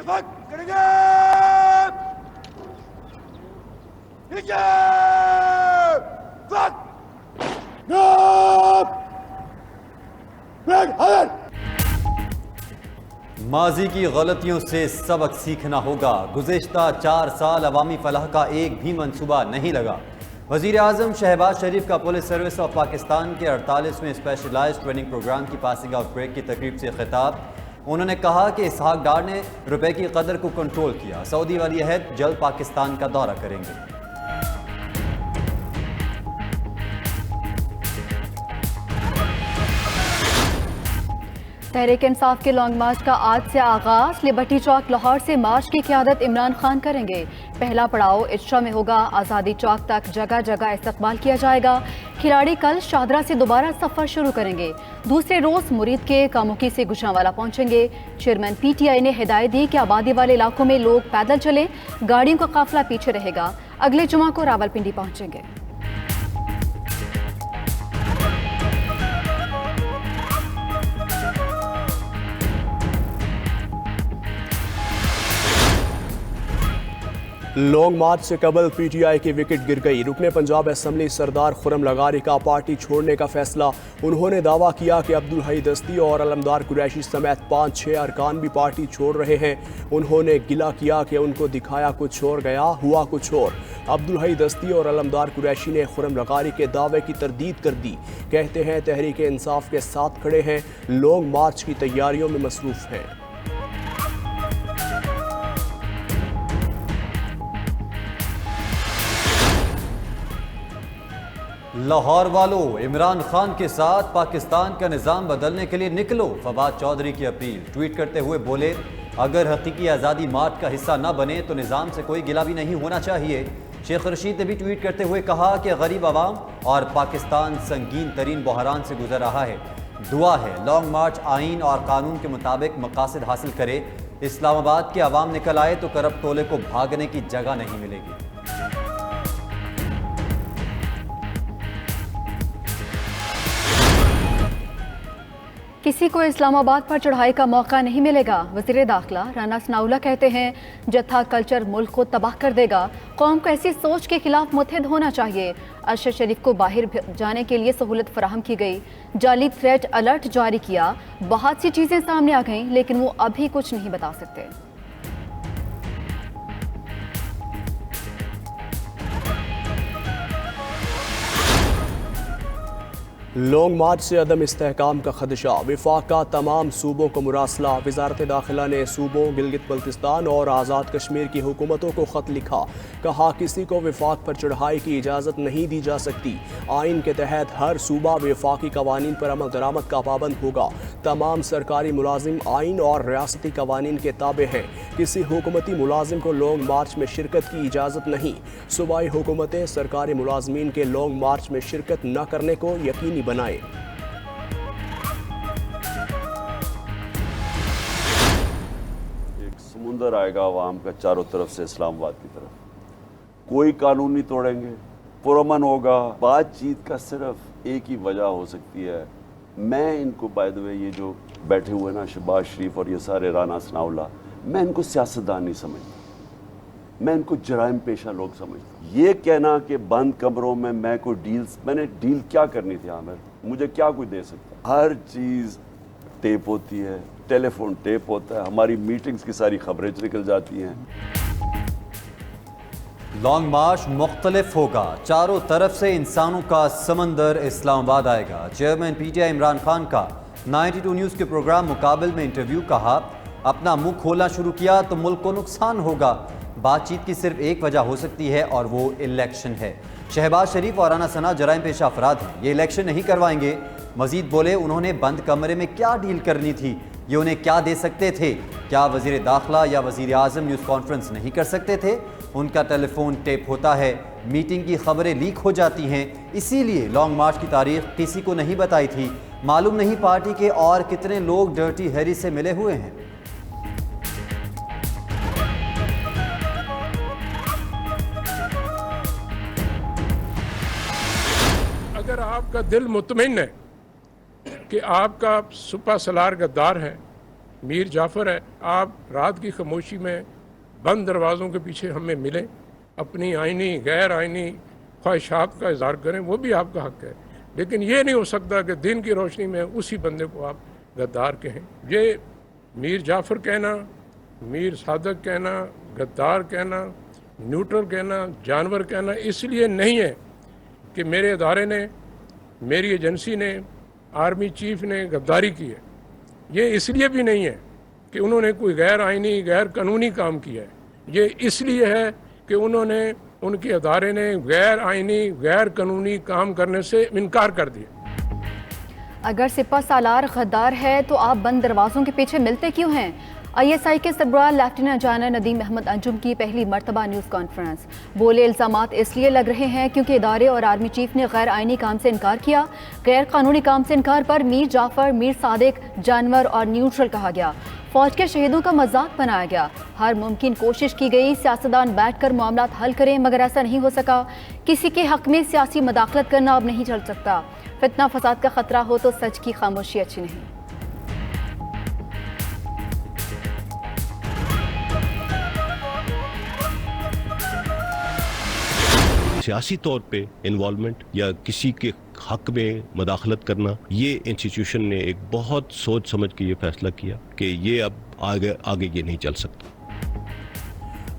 वक्त करेंगे। नीचे वक्त माजी की गलतियों से सबक सीखना होगा। गुज़िश्ता 4 साल अवामी फलाह का एक भी मंसूबा नहीं लगा। वज़ीर आज़म शहबाज शरीफ का पुलिस सर्विस ऑफ पाकिस्तान के 48वें स्पेशलाइज्ड ट्रेनिंग प्रोग्राम की पासिंग आउट ब्रेक की तकरीब से खिताब। उन्होंने कहा कि इसहाक डार ने रुपए की कदर को कंट्रोल किया। सऊदी वली अहद जल्द पाकिस्तान का दौरा करेंगे। तहरीक इंसाफ के लॉन्ग मार्च का आज से आगाज। लिबर्टी चौक लाहौर से मार्च की क़यादत इमरान खान करेंगे। पहला पड़ाव इशरा में होगा। आज़ादी चौक तक जगह जगह इस्तकबाल किया जाएगा। खिलाड़ी कल शाहदरा से दोबारा सफ़र शुरू करेंगे। दूसरे रोज़ मुरीद के कामुकी से गुजरांवाला पहुंचेंगे। चेयरमैन PTI ने हिदायत दी कि आबादी वाले इलाकों में लोग पैदल चलें, गाड़ियों का काफिला पीछे रहेगा। अगले जुमा को रावलपिंडी पहुंचेंगे। लॉन्ग मार्च से कबल PTI की विकेट गिर गई। रुकने पंजाब असम्बली सरदार खुर्रम लगारी का पार्टी छोड़ने का फैसला। उन्होंने दावा किया कि अब्दुल हई दस्ती और अलमदार कुरैशी समेत 5-6 अरकान भी पार्टी छोड़ रहे हैं। उन्होंने गिला किया कि उनको दिखाया कुछ और गया, हुआ कुछ और। अब्दुल हई दस्ती और अलमदार कुरैशी ने खुर्रम लगारी के दावे की तरदीद कर दी। कहते हैं तहरीक इंसाफ के साथ खड़े हैं, लॉन्ग मार्च की तैयारियों में मसरूफ हैं। लाहौर वालों, इमरान खान के साथ पाकिस्तान का निज़ाम बदलने के लिए निकलो। फवाद चौधरी की अपील। ट्वीट करते हुए बोले, अगर हकीकी आज़ादी मार्च का हिस्सा न बने तो निज़ाम से कोई गिला भी नहीं होना चाहिए। शेख रशीद ने भी ट्वीट करते हुए कहा कि गरीब आवाम और पाकिस्तान संगीन तरीन बहरान से गुजर रहा है। दुआ है लॉन्ग मार्च आइन और कानून के मुताबिक मकासद हासिल करे। इस्लामाबाद के आवाम निकल आए तो करब टोले को भागने की जगह नहीं मिलेगी। किसी को इस्लामाबाद पर चढ़ाई का मौका नहीं मिलेगा। वज़ीर दाखिला राना सनाउल्लाह कहते हैं, जत्था कल्चर मुल्क को तबाह कर देगा। कौम को ऐसी सोच के खिलाफ मुत्तहिद होना चाहिए। अरशद शरीफ को बाहर जाने के लिए सहूलत फराहम की गई। जाली थ्रेट अलर्ट जारी किया। बहुत सी चीज़ें सामने आ गईं, लेकिन वो अभी कुछ नहीं बता सकते। लॉन्ग मार्च से अदम इस्तेहकाम का खदशा। विफाक का तमाम सूबों को मुरासला। वजारत दाखिला ने सूबों गिलगित बल्तिस्तान और आज़ाद कश्मीर की हुकूमतों को ख़त लिखा। कहा, किसी को विफाक पर चढ़ाई की इजाज़त नहीं दी जा सकती। आइन के तहत हर सूबा विफाकी कवानीन पर अमल दरामद का पाबंद होगा। तमाम सरकारी मुलाजिम आइन और रियासती कवानीन के ताबे हैं। किसी हुकूमती मुलाजिम को लॉन्ग मार्च में शिरकत की इजाज़त नहीं। सूबाई हुकूमतें सरकारी मुलाजमीन के लॉन्ग मार्च में शिरकत न करने को यकीनी बनाए। एक समुंदर आएगा आवाम का चारों तरफ से इस्लामाबाद की तरफ। कोई कानून नहीं तोड़ेंगे, पुरअमन होगा। बातचीत का सिर्फ एक ही वजह हो सकती है। मैं इनको बाय द वे ये जो बैठे हुए ना शहबाज शरीफ और ये सारे राना सनाउल्लाह, मैं इनको सियासतदान नहीं समझता, मैं इनको जराइम पेशा लोग समझता। ये कहना कि बंद कमरों में मैं कोई डील्स, मैंने डील क्या करनी थी आमिर, मुझे क्या कोई दे सकता। हर चीज़ टेप होती है, टेलीफोन टेप होता है, हमारी मीटिंग्स की सारी खबरें निकल जाती हैं। लॉन्ग मार्च मुख्तलिफ होगा। चारों तरफ से इंसानों का समंदर इस्लामाबाद आएगा। चेयरमैन PTI इमरान खान का 92 न्यूज़ के प्रोग्राम मुकाबल में इंटरव्यू। कहा, अपना मुंह खोलना शुरू किया तो मुल्क को नुकसान होगा। बातचीत की सिर्फ एक वजह हो सकती है और वो इलेक्शन है। शहबाज शरीफ और राना सना जराइम पेशा अफराद हैं, ये इलेक्शन नहीं करवाएंगे। मजीद बोले, उन्होंने बंद कमरे में क्या डील करनी थी, ये उन्हें क्या दे सकते थे। क्या वज़ीर दाखिला या वज़ीर आज़म न्यूज़ कॉन्फ्रेंस नहीं कर सकते थे। उनका टेलीफोन टेप होता है, मीटिंग की खबरें लीक हो जाती हैं। इसीलिए लॉन्ग मार्च की तारीख किसी को नहीं बताई थी। मालूम नहीं पार्टी के और कितने लोग डर्टी हैरी से मिले हुए हैं। अगर आपका दिल मुतमिन है कि आपका सुपा सलार गद्दार है मीर जाफ़र है, आप रात की खामोशी में बंद दरवाज़ों के पीछे हमें मिलें, अपनी आइनी गैर आइनी ख्वाहिशात का इज़हार करें, वो भी आपका हक़ है। लेकिन ये नहीं हो सकता कि दिन की रोशनी में उसी बंदे को आप गद्दार कहें। ये मीर जाफ़र कहना, मीर सादक कहना, गद्दार कहना, न्यूट्रल कहना, जानवर कहना इसलिए नहीं है कि मेरे इदारे ने, मेरी एजेंसी ने, आर्मी चीफ ने गद्दारी की है। ये इसलिए भी नहीं है कि उन्होंने कोई गैर आइनी गैर कानूनी काम किया है। ये इसलिए है कि उन्होंने, उनके अदारे ने गैर आइनी गैर कानूनी काम करने से इनकार कर दिया। अगर सिपा सालार गद्दार है तो आप बंद दरवाज़ों के पीछे मिलते क्यों हैं? ISI के सरबराह लेफ्टिनेंट जनरल नदीम अहमद अंजुम की पहली मरतबा न्यूज़ कॉन्फ्रेंस। बोले इल्ज़ामात इसलिए लग रहे हैं क्योंकि इदारे और आर्मी चीफ ने गैर आइनी काम से इनकार किया। गैर कानूनी काम से इनकार पर मीर जाफ़र, मीर सादिक, जानवर और न्यूट्रल कहा गया। फौज के शहीदों का मजाक बनाया गया। हर मुमकिन कोशिश की गई, सियासतदान बैठ कर मामलात हल करें, मगर ऐसा नहीं हो सका। किसी के हक में सियासी मदाखलत करना अब नहीं चल सकता। फितना फसाद का खतरा हो तो सच की खामोशी अच्छी नहीं। सियासी तौर पे इन्वॉल्वमेंट या किसी के हक में मदाखलत करना, ये इंस्टीट्यूशन ने एक बहुत सोच समझ के ये फैसला किया कि ये अब आगे ये नहीं चल सकता।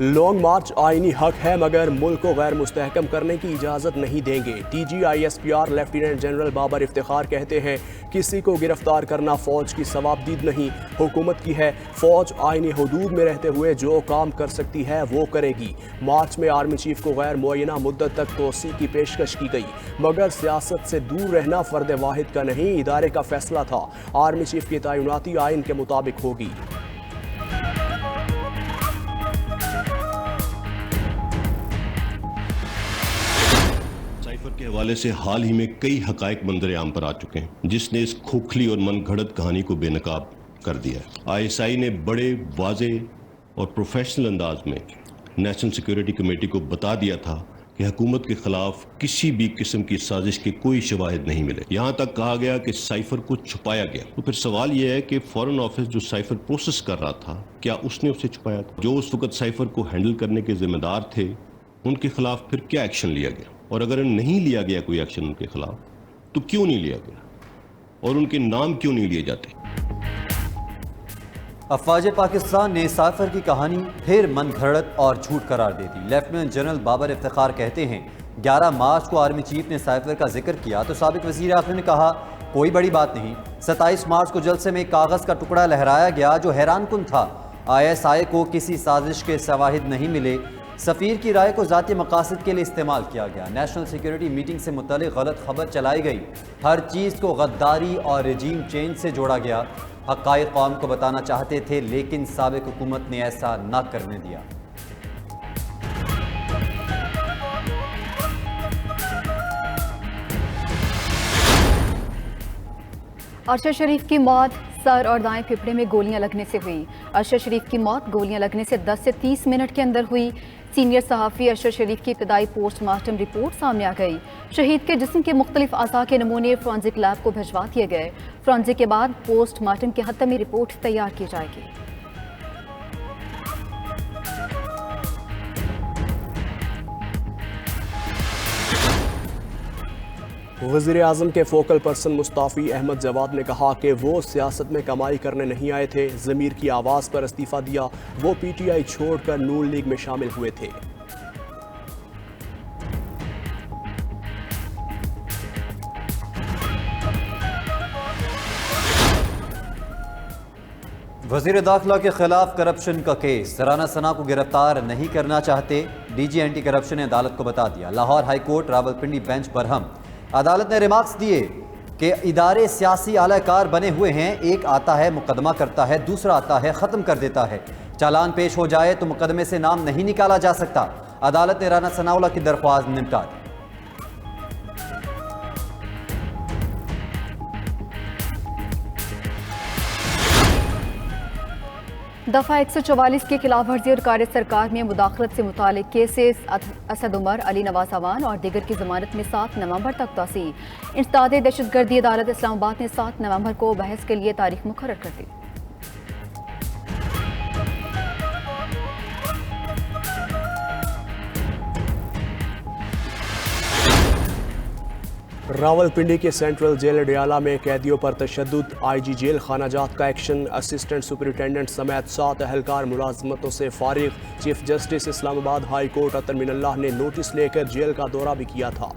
लॉन्ग मार्च आईनी हक है मगर मुल्क को गैर मुस्तहकम करने की इजाज़त नहीं देंगे। DG ISPR lieutenant general Babar Iftikhar कहते हैं किसी को गिरफ्तार करना फ़ौज की सवाबदीद नहीं, हुकूमत की है। फ़ौज आईनी हदूद में रहते हुए जो काम कर सकती है वो करेगी। मार्च में आर्मी चीफ को गैर मुअय्यना मुद्दत तक तोसी की पेशकश की गई मगर सियासत से दूर रहना फ़र्द वाहिद का नहीं, इदारे का फैसला था। आर्मी चीफ की तैनाती आइन के मुताबिक होगी। के हवाले से हाल ही में कई हकायक मंजर आम पर आ चुके हैं जिसने इस खोखली और मनगढ़ंत कहानी को बेनकाब कर दिया है। ISI ने बड़े वाजे और प्रोफेशनल अंदाज में नेशनल सिक्योरिटी कमेटी को बता दिया था कि हुकूमत के खिलाफ किसी भी किस्म की साजिश के कोई शवाहिद नहीं मिले। यहाँ तक कहा गया कि साइफर को छुपाया गया। तो फिर सवाल यह है कि फॉरेन ऑफिस जो साइफर प्रोसेस कर रहा था, क्या उसने उसे छुपाया था? जो उस वक्त साइफर को हैंडल करने के जिम्मेदार थे उनके खिलाफ फिर क्या एक्शन लिया गया? और अगर नहीं लिया गया कोई एक्शन उनके खिलाफ तो क्यों नहीं लिया गया और उनके नाम क्यों नहीं लिए जाते? अफवाज पाकिस्तान ने साइफर की कहानी फिर मनगढ़ंत और झूठ करार दे दी। लेफ्टिनेंट जनरल बाबर इफ्तिखार कहते हैं 11 मार्च को आर्मी चीफ ने साइफर का जिक्र किया तो साबिक वज़ीर आख़िर ने कहा कोई बड़ी बात नहीं। 27 मार्च को जलसे में एक कागज़ का टुकड़ा लहराया गया जो हैरानकुन था। ISI को किसी साजिश के शवाहिद नहीं मिले। सफ़ीर की राय को ज़ाती मकासद के लिए इस्तेमाल किया गया। नेशनल सिक्योरिटी मीटिंग से मुतल्लिक़ गलत खबर चलाई गई। हर चीज़ को गद्दारी और रजीम चेंज से जोड़ा गया। हक़ाइक़ कौम को बताना चाहते थे लेकिन साबिक़ हुकूमत ने ऐसा न करने दिया। अरशद शरीफ की मौत सर और दाएं फेफड़े में गोलियां लगने से हुई। अरशद शरीफ की मौत गोलियां लगने से 10 से 30 मिनट के अंदर हुई। सीनियर सहाफ़ी अरशद शरीफ की इब्तदाई पोस्टमार्टम रिपोर्ट सामने आ गई। शहीद के जिस्म के मुख्तलिफ अज़ा के नमूने फॉरेंसिक लैब को भिजवा दिए गए। फॉरेंसिक के बाद पोस्टमार्टम की हतमी रिपोर्ट तैयार की जाएगी। वज़ीर आज़म के फोकल पर्सन मुस्ताफ़ी अहमद जवाद ने कहा कि वो सियासत में कमाई करने नहीं आए थे, ज़मीर की आवाज़ पर इस्तीफ़ा दिया। वो PTI छोड़कर नून लीग में शामिल हुए थे। वज़ीर दाखिला के खिलाफ करप्शन का केस। राना सना को गिरफ्तार नहीं करना चाहते। DG एंटी करप्शन ने अदालत को बता दिया। Lahore high court Rawalpindi bench Barham. अदालत ने रिमार्क्स दिए कि इदारे सियासी आलाकार बने हुए हैं। एक आता है मुकदमा करता है, दूसरा आता है ख़त्म कर देता है। चालान पेश हो जाए तो मुकदमे से नाम नहीं निकाला जा सकता। अदालत ने राना सनाउल्लाह की दरख्वास्त निपटा दी। दफ़ा 144 के खिलाफ वर्जी और कार्य सरकार में मुदाखलत से मुतालिक केसेस असद उमर, अली नवाज अवान और दीगर की ज़मानत में 7 नवंबर तक तोसी। इंसदाद दहशतगर्दी अदालत इस्लामाबाद ने 7 नवंबर को बहस के लिए तारीख मुकर्रर कर दी। रावलपिंडी के सेंट्रल जेल अडियाला में कैदियों पर तशद्दुद, IG जेल खाना जात का एक्शन, असिस्टेंट सुपरिटेंडेंट समेत 7 अहलकार मुलाजमतों से फारिग। Chief justice Islamabad high court Athar Minallah ने नोटिस लेकर जेल का दौरा भी किया था।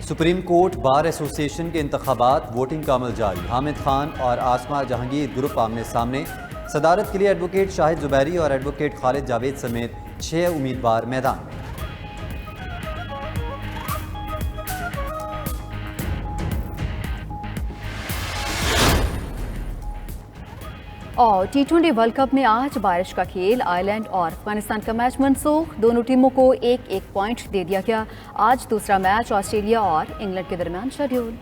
सुप्रीम कोर्ट बार एसोसिएशन के इंतखाबात, वोटिंग का अमल जारी। हामिद खान और आसमा जहांगीर ग्रुप आमने सामने। सदारत के लिए एडवोकेट शाहिद जुबैरी और एडवोकेट खालिद जावेद समेत 6 उम्मीदवार मैदान में। और T20 वर्ल्ड कप में आज बारिश का खेल, आयरलैंड और अफगानिस्तान का मैच मनसूख। दोनों टीमों को एक एक पॉइंट दे दिया गया। आज दूसरा मैच ऑस्ट्रेलिया और इंग्लैंड के दरमियान शेड्यूल।